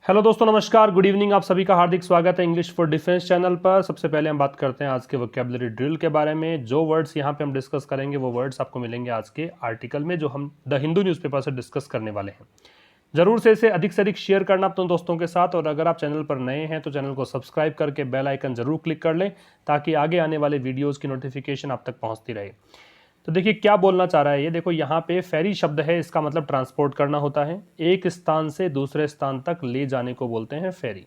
Hello दोस्तों, नमस्कार, good evening. आप सभी का हार्दिक स्वागत है इंग्लिश फॉर डिफेंस चैनल पर। सबसे पहले हम बात करते हैं आज के वोकैबुलरी ड्रिल के बारे में। जो वर्ड्स यहाँ पे हम डिस्कस करेंगे वो वर्ड्स आपको मिलेंगे आज के आर्टिकल में, जो हम द हिंदू न्यूज़पेपर से डिस्कस करने वाले हैं। जरूर से इसे अधिक शेयर करना अपने दोस्तों के साथ, और अगर आप चैनल पर नए हैं तो चैनल को सब्सक्राइब करके बेल आइकन जरूर क्लिक कर लें ताकि आगे आने वाले वीडियोज़ की नोटिफिकेशन आप तक पहुँचती रहे। तो देखिए क्या बोलना चाह रहा है ये। देखो यहाँ पे फेरी शब्द है, इसका मतलब ट्रांसपोर्ट करना होता है। एक स्थान से दूसरे स्थान तक ले जाने को बोलते हैं फेरी।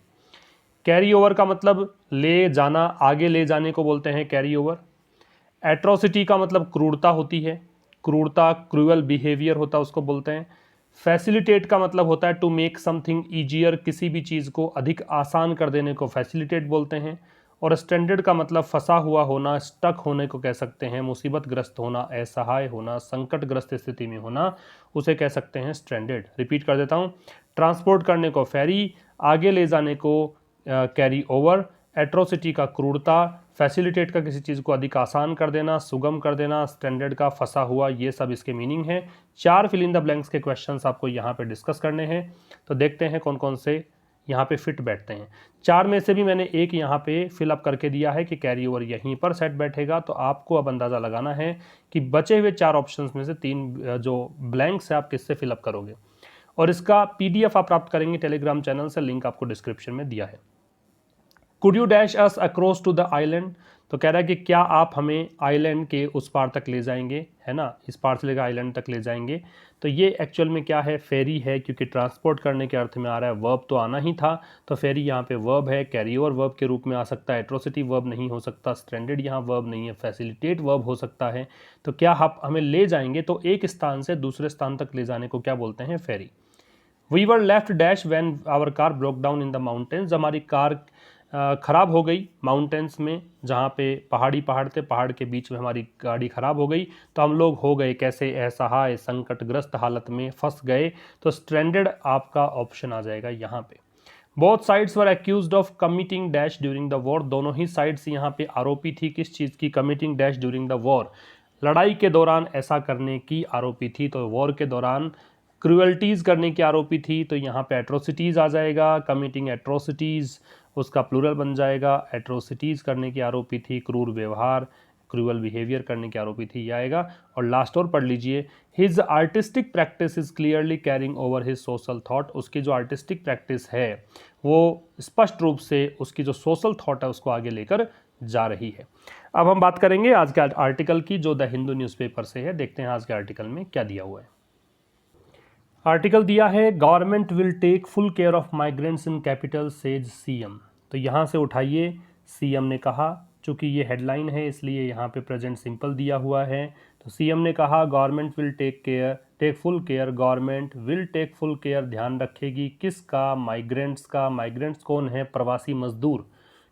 कैरी ओवर का मतलब ले जाना, आगे ले जाने को बोलते हैं कैरी ओवर। एट्रोसिटी का मतलब क्रूरता होती है, क्रूरता, क्रूअल बिहेवियर होता है, उसको बोलते हैं। फैसिलिटेट का मतलब होता है टू मेक समथिंग ईजियर, किसी भी चीज़ को अधिक आसान कर देने को फैसिलिटेट बोलते हैं। और स्ट्रैंडेड का मतलब फंसा हुआ होना, स्टक होने को कह सकते हैं। मुसीबत ग्रस्त होना, असहाय होना, संकटग्रस्त स्थिति में होना, उसे कह सकते हैं स्ट्रैंडेड। रिपीट कर देता हूँ। ट्रांसपोर्ट करने को फेरी, आगे ले जाने को कैरी ओवर, एट्रोसिटी का क्रूरता, फैसिलिटेट का किसी चीज़ को अधिक आसान कर देना, सुगम कर देना, स्टैंडर्ड का फंसा हुआ, ये सब इसके मीनिंग है। 4 फिल इन द ब्लैंक्स के क्वेश्चंस आपको यहाँ पे डिस्कस करने हैं। तो देखते हैं कौन कौन से यहाँ पे फिट बैठते हैं। 4 में से भी मैंने एक यहाँ पे फिलअप करके दिया है कि कैरी ओवर यहीं पर सेट बैठेगा। तो आपको अब अंदाज़ा लगाना है कि बचे हुए 4 ऑप्शंस में से 3 जो ब्लैंक्स है आप किससे फिलअप करोगे। और इसका PDF आप प्राप्त करेंगे टेलीग्राम चैनल से, लिंक आपको डिस्क्रिप्शन में दिया है। Could you dash us across to the island. तो कह रहा है कि क्या आप हमें आइलैंड के उस पार तक ले जाएंगे, है ना, इस पार से लेकर आइलैंड तक ले जाएंगे। तो ये एक्चुअल में क्या है, फेरी है, क्योंकि ट्रांसपोर्ट करने के अर्थ में आ रहा है। वर्ब तो आना ही था, तो फेरी यहाँ पे वर्ब है। कैरी ओवर वर्ब के रूप में आ सकता है, एट्रोसिटी वर्ब नहीं हो सकता, स्ट्रैंडेड यहाँ वर्ब नहीं है, फैसिलिटेट वर्ब हो सकता है। तो क्या आप हमें ले जाएंगे, तो एक स्थान से दूसरे स्थान तक ले जाने को क्या बोलते हैं, फेरी। We were left dash when our car broke down in the mountains. हमारी कार ख़राब हो गई माउंटेन्स में, जहाँ पे पहाड़ थे, पहाड़ के बीच में हमारी गाड़ी ख़राब हो गई। तो हम लोग हो गए कैसे, असहाय, संकटग्रस्त हालत में फंस गए। तो स्ट्रैंडेड आपका ऑप्शन आ जाएगा यहाँ पे। Both sides were accused of committing dash during the war. दोनों ही साइड्स यहाँ पे आरोपी थी किस चीज़ की, committing dash during the war, लड़ाई के दौरान ऐसा करने की आरोपी थी। तो वॉर के दौरान क्रुअल्टीज़ करने की आरोपी थी। तो यहाँ पे एट्रोसिटीज़ आ जाएगा, कमिटिंग एट्रोसिटीज़ उसका प्लूरल बन जाएगा। एट्रोसिटीज़ करने की आरोपी थी, क्रूर व्यवहार, क्रूअल बिहेवियर करने की आरोपी थी, ये आएगा। और लास्ट और पढ़ लीजिए, his artistic practice is clearly carrying over his social thought. उसकी जो आर्टिस्टिक प्रैक्टिस है वो स्पष्ट रूप से उसकी जो सोशल थॉट है उसको आगे लेकर जा रही है। अब हम बात करेंगे आज के आर्टिकल की, जो द हिंदू न्यूज़पेपर से है। देखते हैं आज के आर्टिकल में क्या दिया हुआ है। आर्टिकल दिया है, government will take full care of migrants in capital says CM. तो यहाँ से उठाइए, सीएम ने कहा। चूंकि ये हेडलाइन है इसलिए यहाँ पे प्रेजेंट सिंपल दिया हुआ है। तो सीएम ने कहा government will take full care, government will take full care, ध्यान रखेगी किसका, माइग्रेंट्स का। माइग्रेंट्स कौन है, प्रवासी मजदूर,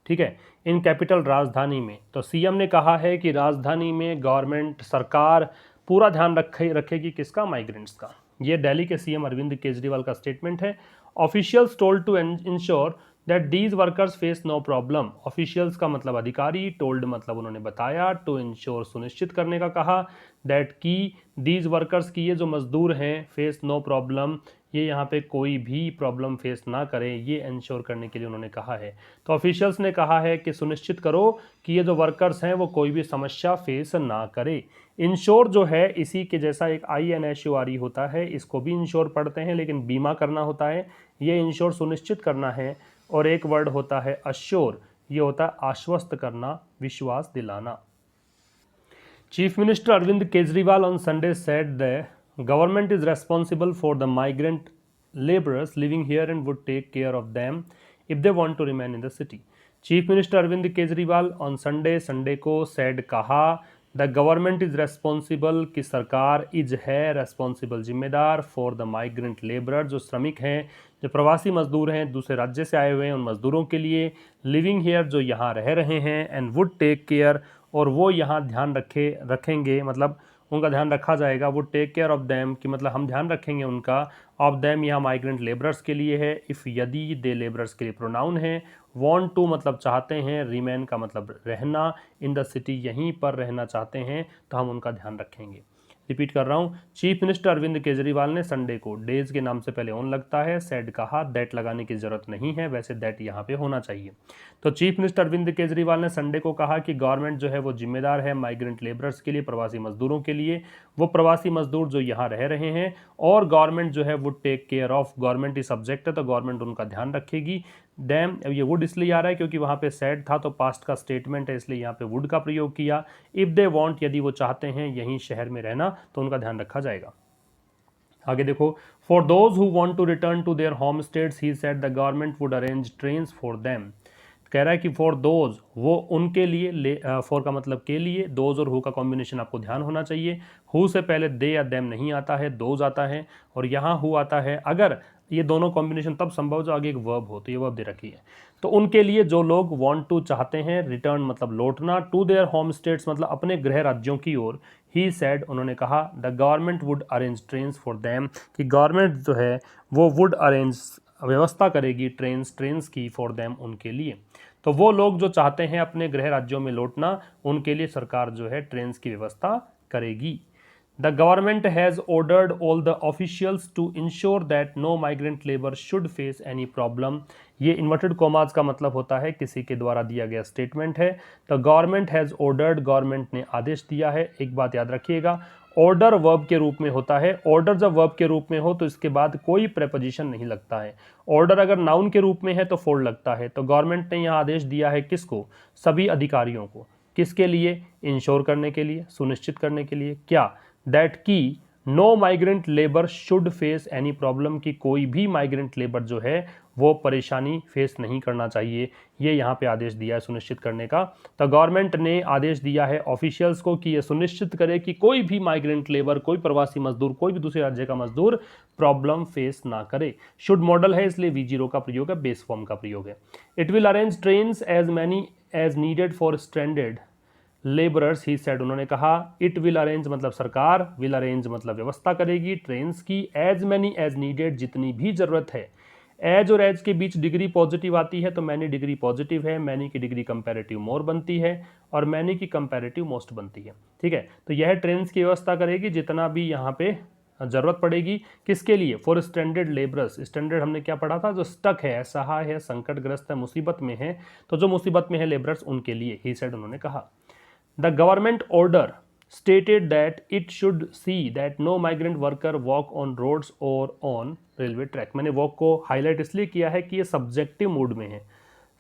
ठीक है, इन कैपिटल राजधानी में। तो सीएम ने कहा है कि राजधानी में गवर्नमेंट, सरकार पूरा ध्यान रखेगी किसका, माइग्रेंट्स का। ये दिल्ली के सीएम अरविंद केजरीवाल का स्टेटमेंट है। Officials told to ensure that these workers face no problem. Officials का मतलब अधिकारी, टोल्ड मतलब उन्होंने बताया, टू इंश्योर सुनिश्चित करने का कहा, दैट की दीज वर्कर्स की ये जो मजदूर हैं, फेस नो प्रॉब्लम, ये यहाँ पे कोई भी प्रॉब्लम फेस ना करें, ये इंश्योर करने के लिए उन्होंने कहा है। तो ऑफिशियल्स ने कहा है कि सुनिश्चित करो कि ये जो वर्कर्स हैं वो कोई भी समस्या फेस ना करे। इंश्योर जो है इसी के जैसा एक INSURE होता है, इसको भी इंश्योर पढ़ते हैं लेकिन बीमा करना होता है। ये इंश्योर सुनिश्चित करना है। और एक वर्ड होता है अश्योर, ये होता है आश्वस्त करना, विश्वास दिलाना। Chief minister Arvind Kejriwal on Sunday said the government is responsible for the migrant laborers living here and would take care of them if they want to remain in the city. Chief minister Arvind Kejriwal on Sunday को said कहा, the government is responsible कि सरकार, is है responsible जिम्मेदार, for the migrant labourer जो श्रमिक हैं, जो प्रवासी मजदूर हैं, दूसरे राज्य से आए हुए हैं, उन मजदूरों के लिए, लिविंग हेयर जो यहाँ रह रहे हैं, एंड वुड टेक केयर और वो यहाँ ध्यान रखेंगे, मतलब उनका ध्यान रखा जाएगा। वो टेक केयर ऑफ दैम कि मतलब हम ध्यान रखेंगे उनका। ऑफ दैम यहाँ माइग्रेंट लेबरर्स के लिए है। इफ़ यदि, दे लेबरर्स के लिए प्रोनाउन है। वांट टू मतलब चाहते हैं, रिमेन का मतलब रहना, इन द सिटी यहीं पर रहना चाहते हैं, तो हम उनका ध्यान रखेंगे। रिपीट कर रहा हूँ, चीफ मिनिस्टर अरविंद केजरीवाल ने संडे को, डेज के नाम से पहले ऑन लगता है, सेड कहा, दैट लगाने की जरूरत नहीं है, वैसे दैट यहाँ पे होना चाहिए। तो चीफ मिनिस्टर अरविंद केजरीवाल ने संडे को कहा कि गवर्नमेंट जो है वो जिम्मेदार है माइग्रेंट लेबरर्स के लिए, प्रवासी मजदूरों के लिए, वो प्रवासी मजदूर जो यहाँ रह रहे हैं, और गवर्नमेंट जो है वो टेक केयर ऑफ, गवर्नमेंट ही सब्जेक्ट है तो गवर्नमेंट उनका ध्यान रखेगी। डैम, अब ये वुड इसलिए आ रहा है क्योंकि वहाँ पे सैड था तो पास्ट का स्टेटमेंट है, इसलिए यहाँ पे वुड का प्रयोग किया। इफ दे वांट, यदि वो चाहते हैं यहीं शहर में रहना तो उनका ध्यान रखा जाएगा। आगे देखो, for those who want to return to their home states he said the government would arrange trains for them. कह रहा है कि फॉर दोज, वो उनके लिए, फॉर का मतलब के लिए, दोज और हु का कॉम्बिनेशन आपको ध्यान होना चाहिए। हु से पहले दे या देम नहीं आता है, दोज आता है, और यहाँ हु आता है। अगर ये दोनों कॉम्बिनेशन तब संभव जो आगे एक वर्ब हो, तो ये वर्ब दे रखी है। तो उनके लिए जो लोग वांट टू चाहते हैं, रिटर्न मतलब लौटना, टू देयर होम स्टेट्स मतलब अपने गृह राज्यों की ओर, ही सेड उन्होंने कहा, the government would arrange trains for them, कि गवर्नमेंट जो है वो वुड अरेंज व्यवस्था करेगी ट्रेन्स की, फॉर देम उनके लिए। तो वो लोग जो चाहते हैं अपने गृह राज्यों में लौटना, उनके लिए सरकार जो है ट्रेन्स की व्यवस्था करेगी। The government has ordered all the officials to ensure that no migrant labour should face any problem. ये इन्वर्टेड कॉमास का मतलब होता है किसी के द्वारा दिया गया स्टेटमेंट है। The government has ordered, government ने आदेश दिया है। एक बात याद रखिएगा, ऑर्डर वर्ब के रूप में होता है। ऑर्डर जब वर्ब के रूप में हो तो इसके बाद कोई प्रेपोजिशन नहीं लगता है। ऑर्डर अगर नाउन के रूप में है तो फोर लगता है। तो गवर्नमेंट ने यहाँ आदेश दिया है किसको? सभी अधिकारियों को। किसके लिए? इंश्योर करने के लिए, सुनिश्चित करने के लिए। क्या? दैट की no migrant labour should face any problem, की कोई भी माइग्रेंट लेबर जो है वो परेशानी फेस नहीं करना चाहिए। ये यहाँ पे आदेश दिया है सुनिश्चित करने का। तो गवर्नमेंट ने आदेश दिया है ऑफिशियल्स को कि ये सुनिश्चित करे कि कोई भी माइग्रेंट लेबर, कोई प्रवासी मजदूर, कोई भी दूसरे राज्य का मजदूर प्रॉब्लम फेस ना करे। शुड मॉडल है इसलिए V0 का प्रयोग है, बेस फॉर्म का प्रयोग है। It will arrange trains as many as needed for stranded labourers, he said उन्होंने कहा। इट विल अरेंज मतलब सरकार, विल अरेंज मतलब व्यवस्था करेगी ट्रेन्स की, एज मैनी एज नीडेड जितनी भी जरूरत है। एज और एज के बीच डिग्री पॉजिटिव आती है तो मैनी डिग्री पॉजिटिव है, मैनी की डिग्री कंपैरेटिव मोर बनती है और मैनी की कंपैरेटिव मोस्ट बनती है। ठीक है, तो यह ट्रेन्स की व्यवस्था करेगी जितना भी यहाँ पे जरूरत पड़ेगी। किसके लिए? For standard labourers. स्टैंडर्ड हमने क्या पढ़ा था? जो स्टक है, असहाय है, संकटग्रस्त है, मुसीबत में है, तो जो मुसीबत में है लेबरर्स उनके लिए, ही सेड उन्होंने कहा। The government order stated that it should see that no migrant worker walk on roads or on railway track। मैंने walk को हाईलाइट इसलिए किया है कि ये सब्जेक्टिव मूड में है।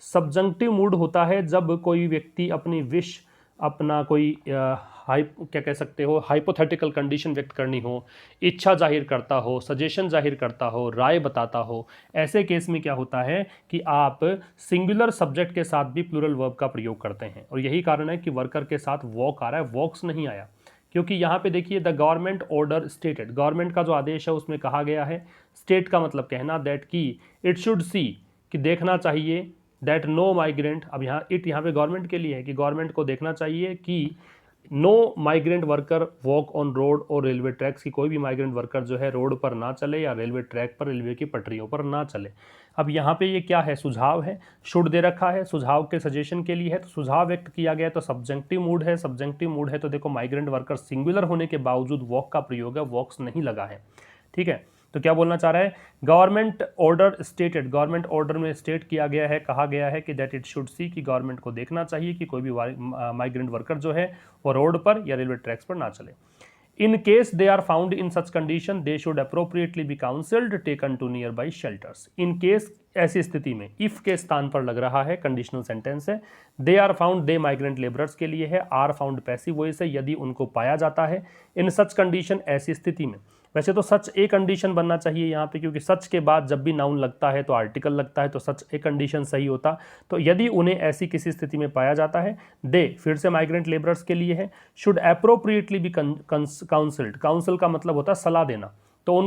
सब्जेक्टिव मूड होता है जब कोई व्यक्ति अपनी विश, अपना कोई क्या कह सकते हो, हाइपोथेटिकल कंडीशन व्यक्त करनी हो, इच्छा जाहिर करता हो, सजेशन जाहिर करता हो, राय बताता हो। ऐसे केस में क्या होता है कि आप सिंगुलर सब्जेक्ट के साथ भी प्लूरल वर्ब का प्रयोग करते हैं। और यही कारण है कि वर्कर के साथ वॉक आ रहा है, वॉक्स नहीं आया, क्योंकि यहाँ पे देखिए the government order stated, government का जो आदेश है उसमें कहा गया है, स्टेट का मतलब कहना, दैट की इट शुड सी, कि देखना चाहिए, दैट नो माइग्रेंट, अब यहाँ इट यहाँ पे गवर्नमेंट के लिए है कि गवर्नमेंट को देखना चाहिए कि no migrant worker walk on road और रेलवे ट्रैक्स, की कोई भी माइग्रेंट वर्कर जो है रोड पर ना चले या रेलवे ट्रैक पर, रेलवे की पटरियों पर ना चले। अब यहाँ पे ये क्या है? सुझाव है, शुड दे रखा है, सुझाव के सजेशन के लिए है, तो सुझाव व्यक्त किया गया है, तो सब्जेक्टिव मूड है। सब्जेक्टिव मूड है तो देखो माइग्रेंट वर्कर सिंगुलर होने के बावजूद वॉक का प्रयोग है, वॉक्स नहीं लगा है। ठीक है, तो क्या बोलना चाह रहा है? Government order stated, government order में स्टेट किया गया है, कहा गया है कि दैट इट शुड सी, कि गवर्नमेंट को देखना चाहिए कि कोई भी माइग्रेंट वर्कर जो है वो रोड पर या रेलवे ट्रैक्स पर ना चले। In case they are found in such condition they should appropriately be counselled taken to nearby shelters. In case, ऐसी स्थिति में, इफ के स्थान पर लग रहा है, कंडीशनल सेंटेंस है। They are found, they migrant labourers के लिए है। आर फाउंड पैसिव वॉइस है, यदि उनको पाया जाता है। इन सच कंडीशन, ऐसी स्थिति में। वैसे तो सच ए कंडीशन बनना चाहिए यहाँ पे, क्योंकि सच के बाद जब भी नाउन लगता है तो आर्टिकल लगता है, तो सच ए कंडीशन सही होता। तो यदि उन्हें ऐसी किसी स्थिति में पाया जाता है, दे फिर से माइग्रेंट लेबरर्स के लिए है। Should appropriately be counselled, counsel का मतलब होता है सलाह देना, तो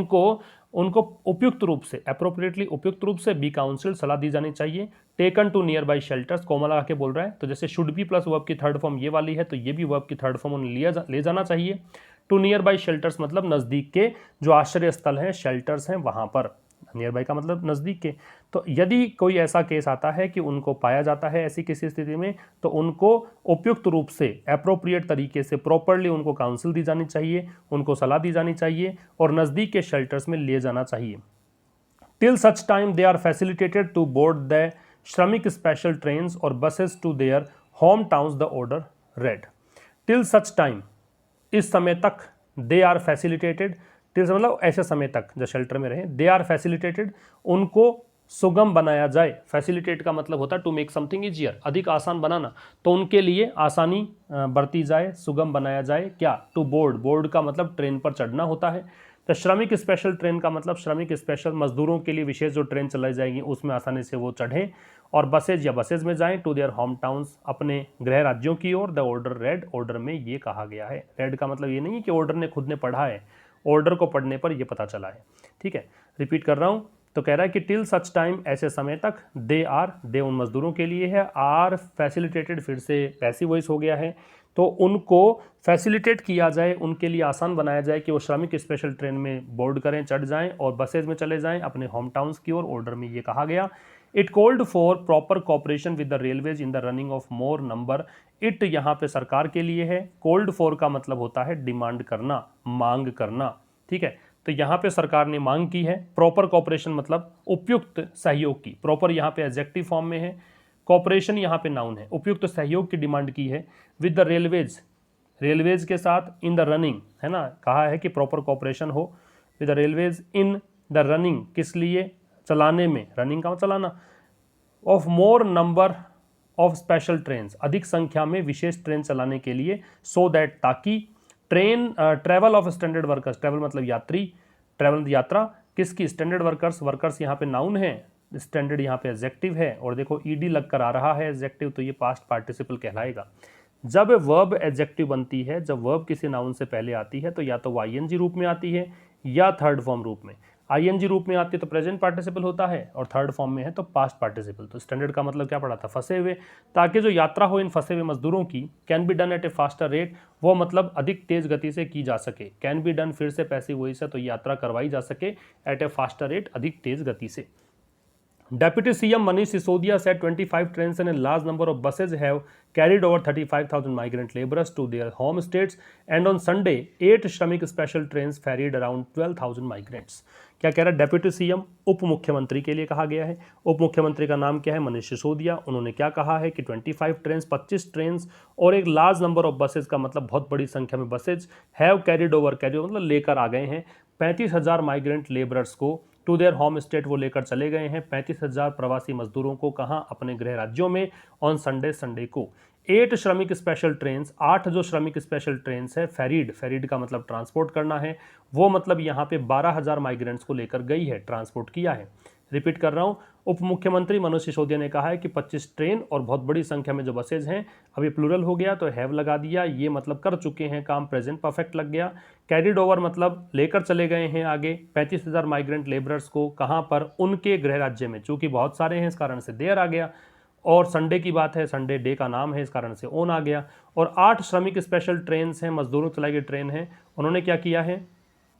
उनको उपयुक्त रूप से, अप्रोप्रिएटली उपयुक्त रूप से, बी काउंसिल सलाह दी जानी चाहिए। Taken to nearby shelters, comma लगा के बोल रहा है, तो जैसे शुड बी प्लस वर्ब की थर्ड फॉर्म ये वाली है, तो ये भी वर्ब की थर्ड फॉर्म उन्हें ले जाना चाहिए। टू नियर बाई शेल्टर्स मतलब नज़दीक के जो आश्रय स्थल हैं, शेल्टर्स हैं, वहाँ पर नियर बाई का मतलब नज़दीक के। तो यदि कोई ऐसा केस आता है कि उनको पाया जाता है ऐसी किसी स्थिति में, तो उनको उपयुक्त रूप से एप्रोप्रिएट तरीके से प्रॉपरली उनको काउंसिल दी जानी चाहिए, उनको सलाह दी जानी चाहिए और नज़दीक के शेल्टर्स में ले जाना चाहिए। Till such time they are facilitated to board the Shramik special trains और buses to their home towns the order read. Till such time, इस समय तक, दे आर फैसिलिटेटेड, टिल मतलब ऐसे समय तक जो शेल्टर में रहे, दे आर फैसिलिटेटेड, उनको सुगम बनाया जाए। फैसिलिटेट का मतलब होता है टू मेक समथिंग इजियर, अधिक आसान बनाना, तो उनके लिए आसानी बरती जाए, सुगम बनाया जाए। क्या? टू बोर्ड, बोर्ड का मतलब ट्रेन पर चढ़ना होता है। तो श्रमिक स्पेशल ट्रेन का मतलब श्रमिक स्पेशल, मजदूरों के लिए विशेष जो ट्रेन चलाई जाएगी उसमें आसानी से वो चढ़ें और बसेज या बसेज में जाएं टू देयर होम टाउन्स, अपने गृह राज्यों की ओर। द ऑर्डर रेड, ऑर्डर में ये कहा गया है। रेड का मतलब ये नहीं है कि ऑर्डर ने खुद ने पढ़ा है, ऑर्डर को पढ़ने पर यह पता चला है। ठीक है, रिपीट कर रहा हूं। तो कह रहा है कि टिल सच टाइम, ऐसे समय तक, दे आर, दे उन मजदूरों के लिए है, आर फैसिलिटेटेड फिर से पैसिव वॉइस हो गया है, तो उनको फैसिलिटेट किया जाए, उनके लिए आसान बनाया जाए कि वो श्रमिक स्पेशल ट्रेन में बोर्ड करें, चढ़ जाएं और बसेज में चले जाएं अपने होम टाउन्स की ओर। ऑर्डर में ये कहा गया। It called for proper cooperation with the railways in the running of more number. It यहाँ पे सरकार के लिए है। कॉल्ड फॉर का मतलब होता है डिमांड करना, मांग करना। ठीक है, तो यहाँ पे सरकार ने मांग की है। प्रॉपर कॉपरेशन मतलब उपयुक्त सहयोग की, प्रॉपर यहाँ पे एडजेक्टिव फॉर्म में है, कॉपरेशन यहाँ पे नाउन है, उपयुक्त सहयोग की डिमांड की है। विद द रेलवेज, रेलवेज के साथ, इन द रनिंग, है ना, कहा है कि प्रॉपर कॉपरेशन हो with the railways in the running, किस लिए? चलाने में, रनिंग का चलाना, of more number of special train, अधिक संख्या में विशेष ट्रेन चलाने के लिए, सो दैट, ताकि train travel of standard workers, travel मतलब यात्री, ट्रेवल यात्रा किसकी? स्टैंडर्ड वर्कर्स, वर्कर्स यहाँ पे नाउन है, स्टैंडर्ड यहाँ पे एडजेक्टिव है और देखो ईडी लग कर आ रहा है एडजेक्टिव, तो ये पास्ट पार्टिसिपल कहलाएगा। जब वर्ब एडजेक्टिव बनती है, जब वर्ब किसी नाउन से पहले आती है तो या तो वो आईएनजी रूप में आती है या थर्ड फॉर्म रूप में। आईएनजी रूप में आती है तो प्रेजेंट पार्टिसिपल होता है और थर्ड फॉर्म में है तो पास्ट पार्टिसिपल। तो स्टैंडर्ड का मतलब क्या पड़ा था? फंसे हुए, ताकि जो यात्रा हो इन फंसे हुए मजदूरों की, can be done at A faster rate, वो मतलब अधिक तेज गति से की जा सके। कैन बी डन फिर से पैसिव वॉइस है तो यात्रा करवाई जा सके एट ए फास्टर रेट, अधिक तेज गति से। Deputy CM Manish Sisodia said 25 trains and a large number of buses have carried over 35,000 migrant laborers to their home states, and on Sunday 8 श्रमिक special trains ferried around 12,000 migrants। क्या कह रहा है? Deputy CM, उप मुख्यमंत्री के लिए कहा गया है। उप मुख्यमंत्री का नाम क्या है? मनीष सिसोदिया। उन्होंने क्या कहा है कि 25 ट्रेन्स, 25 ट्रेन्स और एक लार्ज नंबर ऑफ बसेज का मतलब बहुत बड़ी संख्या में buses, have carried over, carry मतलब लेकर आ गए हैं 35,000 माइग्रेंट लेबरर्स को टू देयर होम स्टेट, वो लेकर चले गए हैं 35,000 प्रवासी मजदूरों को। कहाँ? अपने गृह राज्यों में। ऑन संडे, संडे को 8 श्रमिक स्पेशल ट्रेन्स, 8 जो श्रमिक स्पेशल ट्रेन्स है, फेरीड, फेरीड का मतलब ट्रांसपोर्ट करना है, वो मतलब यहाँ पे 12,000 माइग्रेंट्स को लेकर गई है, ट्रांसपोर्ट किया है। रिपीट कर रहा हूँ, उप मुख्यमंत्री मनोज सिसोदिया ने कहा है कि 25 ट्रेन और बहुत बड़ी संख्या में जो बसेज हैं, अभी प्लूरल हो गया तो हैव लगा दिया, ये मतलब कर चुके हैं काम, प्रेजेंट परफेक्ट लग गया। कैरिड ओवर मतलब लेकर चले गए हैं आगे 35,000 माइग्रेंट लेबरर्स को, कहाँ पर? उनके गृह राज्य में। चूंकि बहुत सारे हैं इस कारण से देर आ गया, और संडे की बात है, संडे डे का नाम है इस कारण से ओन आ गया। और 8 श्रमिक स्पेशल ट्रेन हैं, मजदूरों चलाई गई ट्रेन है, उन्होंने क्या किया है?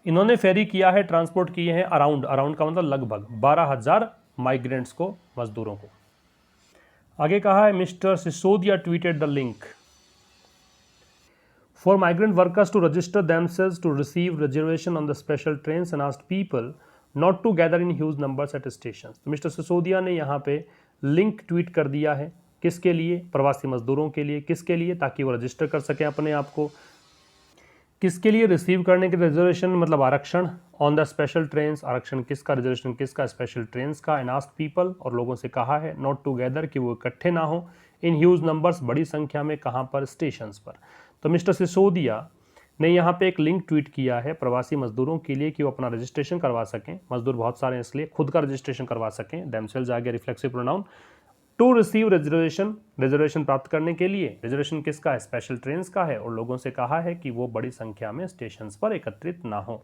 इन्होंने फेरी किया है, ट्रांसपोर्ट किए हैं अराउंड, अराउंड का मतलब लगभग 12,000 माइग्रेंट्स को, मजदूरों को। आगे कहा है mister Sisodia tweeted the link for migrant workers to register themselves to receive reservation on the special trains and asked people not to gather in huge numbers at station. तो मिस्टर सिसोदिया ने यहाँ पे लिंक ट्वीट कर दिया है, किसके लिए? प्रवासी मजदूरों के लिए। किसके लिए? ताकि वो रजिस्टर कर सकें अपने आप को। किसके लिए? रिसीव करने के, रिजर्वेशन मतलब आरक्षण, ऑन द स्पेशल ट्रेन्स, आरक्षण किसका? रिजर्वेशन किसका? स्पेशल ट्रेन्स का। एंड आस्क्ड पीपल, और लोगों से कहा है, नॉट टुगेदर, कि वो इकट्ठे ना हो, इन ह्यूज नंबर्स, बड़ी संख्या में, कहाँ पर? स्टेशंस पर। तो मिस्टर सिसोदिया ने यहाँ पे एक लिंक ट्वीट किया है प्रवासी मजदूरों के लिए कि वो अपना रजिस्ट्रेशन करवा सकें, मजदूर बहुत सारे हैं इसलिए खुद का रजिस्ट्रेशन करवा सकें, देमसेल्व्स आ गया reflexive pronoun, to receive reservation, reservation प्राप्त करने के लिए। रिजर्वेशन किसका है? स्पेशल ट्रेन्स का है। और लोगों से कहा है कि वो बड़ी संख्या में स्टेशंस पर एकत्रित ना हो।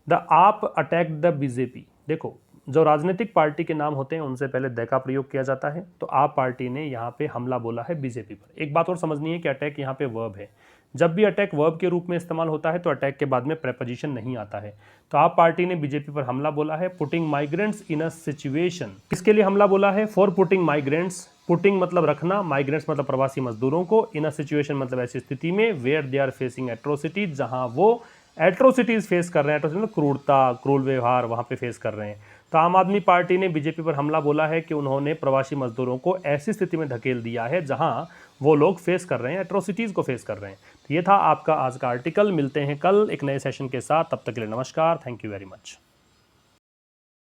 द आप अटैक द बीजेपी। देखो, जो राजनीतिक पार्टी के नाम होते हैं उनसे पहले द का प्रयोग किया जाता है, तो आप पार्टी ने यहाँ पे हमला बोला है बीजेपी पर। एक बात और समझनी है कि अटैक यहाँ पे वर्ब है, जब भी अटैक वर्ब के रूप में इस्तेमाल होता है तो अटैक के बाद में प्रेपोजिशन नहीं आता है। तो आप पार्टी ने बीजेपी पर हमला बोला है, putting migrants in a situation. किसके लिए हमला बोला है? For putting migrants. पुटिंग मतलब रखना, माइग्रेंट्स मतलब प्रवासी मजदूरों को, इन अ सिचुएशन मतलब ऐसी स्थिति में, where they are facing atrocities, जहां वो एट्रोसिटीज फेस कर रहे हैं। एट्रोसिटीज मतलब क्रूरता, क्रूर व्यवहार वहां पे फेस कर रहे हैं। तो आम आदमी पार्टी ने बीजेपी पर हमला बोला है कि उन्होंने प्रवासी मजदूरों को ऐसी स्थिति में धकेल दिया है जहां वो लोग फेस कर रहे हैं, एट्रोसिटीज को फेस कर रहे हैं। तो ये था आपका आज का आर्टिकल। मिलते हैं कल एक नए सेशन के साथ, तब तक के लिए नमस्कार, थैंक यू वेरी मच।